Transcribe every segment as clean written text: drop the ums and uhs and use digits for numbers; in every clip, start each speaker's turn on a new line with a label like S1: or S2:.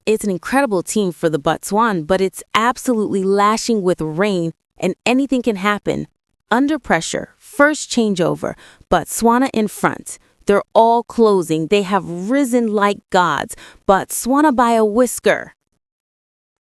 S1: it's an incredible team for the Botswana, but it's absolutely lashing with rain and anything can happen. Under pressure, first changeover, Botswana in front. They're all closing. They have risen like gods. Botswana by a whisker.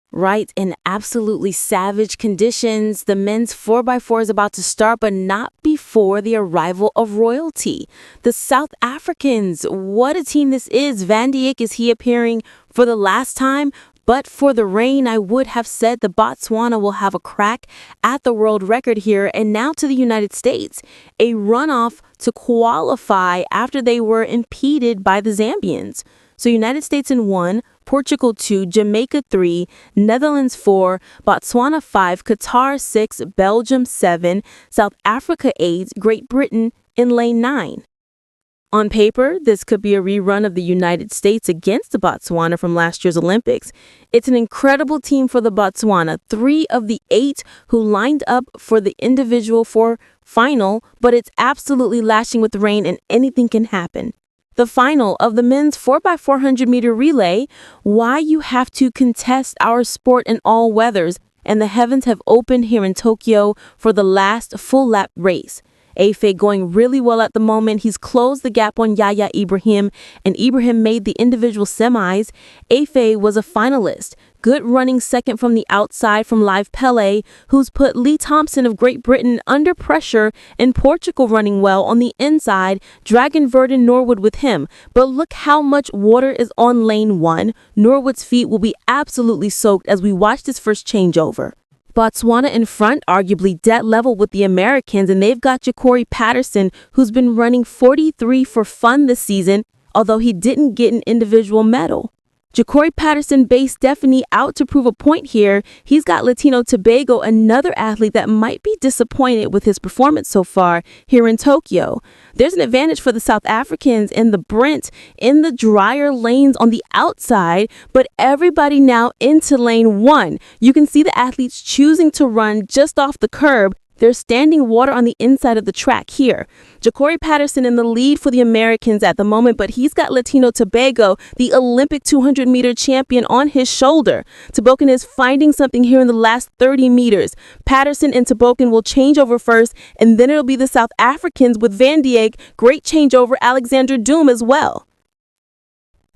S1: Right, in absolutely savage conditions, the men's 4x4 is about to start, but not before the arrival of royalty. The South Africans, what a team this is. Van Dijk, is he appearing for the last time? But for the rain, I would have said the Botswana will have a crack at the world record here. And now to the United States, a runoff to qualify after they were impeded by the Zambians. So United States in 1, Portugal 2, Jamaica 3, Netherlands 4, Botswana 5, Qatar 6, Belgium 7, South Africa 8, Great Britain in lane 9. On paper, this could be a rerun of the United States against the Botswana from last year's Olympics. It's an incredible team for the Botswana, 3 of the 8 who lined up for the individual final, but it's absolutely lashing with rain and anything can happen. The final of the men's 4x400 meter relay, why you have to contest our sport in all weathers, and the heavens have opened here in Tokyo for the last full lap race. Efe going really well at the moment. He's closed the gap on Yaya Ibrahim, and Ibrahim made the individual semis. Efe was a finalist. Good running second from the outside from Live Pele, who's put Lee Thompson of Great Britain under pressure, and Portugal running well on the inside, Dragon Verdon Norwood with him. But look how much water is on lane 1. Norwood's feet will be absolutely soaked as we watch this first changeover. Botswana in front, arguably dead level with the Americans, and they've got Jacori Patterson, who's been running 43 for fun this season, although he didn't get an individual medal. Jacori Patterson based Stephanie out to prove a point here. He's got Letsile Tebogo, another athlete that might be disappointed with his performance so far here in Tokyo. There's an advantage for the South Africans in the Brent in the drier lanes on the outside, but everybody now into lane 1. You can see the athletes choosing to run just off the curb. There's standing water on the inside of the track here. Jacori Patterson in the lead for the Americans at the moment, but he's got Letsile Tebogo, the Olympic 200-meter champion, on his shoulder. Tebogo is finding something here in the last 30 meters. Patterson and Tebogo will change over first, and then it'll be the South Africans with Van Dijk. Great changeover, Alexander Doom as well.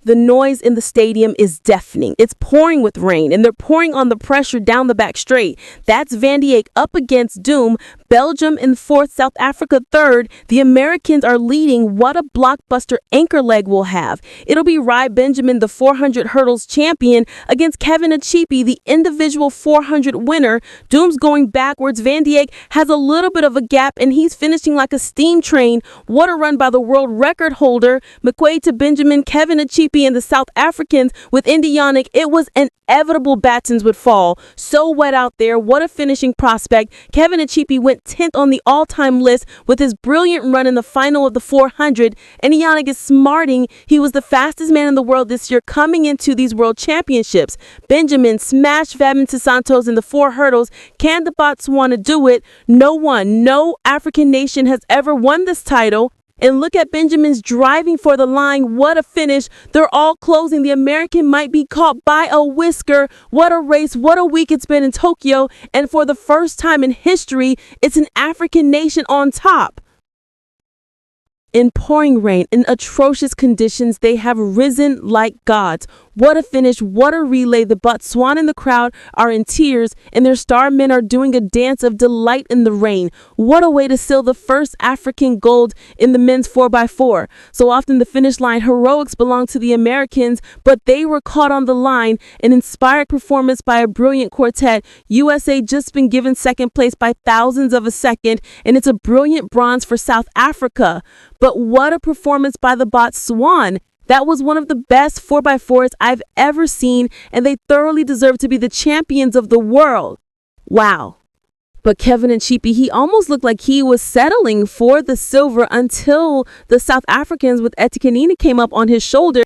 S1: The noise in the stadium is deafening. It's pouring with rain, and they're pouring on the pressure down the back straight. That's Van Dijk up against Doom. Belgium in 4th, South Africa 3rd. The Americans are leading. What a blockbuster anchor leg we'll have. It'll be Rai Benjamin, the 400 hurdles champion, against Kevin Achipi, the individual 400 winner. Doom's going backwards. Van Dijk has a little bit of a gap, and he's finishing like a steam train. What a run by the world record holder. McQuaid to Benjamin, Kevin Achipi, and the South Africans with Indy Yannick. It was inevitable Batsons would fall. So wet out there. What a finishing prospect. Kevin Achipi went 10th on the all-time list with his brilliant run in the final of the 400. And Yannick is smarting. He was the fastest man in the world this year coming into these world championships. Benjamin smashed Vabin Santos in the 4 hurdles. Can the Botswana do it? No African nation has ever won this title. And look at Benjamin's driving for the line. What a finish. They're all closing. The American might be caught by a whisker. What a race. What a week it's been in Tokyo. And for the first time in history, it's an African nation on top. In pouring rain, in atrocious conditions, they have risen like gods. What a finish, what a relay. The Botswana and the crowd are in tears, and their star men are doing a dance of delight in the rain. What a way to seal the first African gold in the men's 4x4. So often the finish line heroics belong to the Americans, but they were caught on the line. An inspired performance by a brilliant quartet. USA just been given second place by thousands of a second, and it's a brilliant bronze for South Africa. But what a performance by the Botswana. That was one of the best 4x4s I've ever seen, and they thoroughly deserve to be the champions of the world. Wow. But Kevin Achipi, he almost looked like he was settling for the silver until the South Africans with Etiquette came up on his shoulder.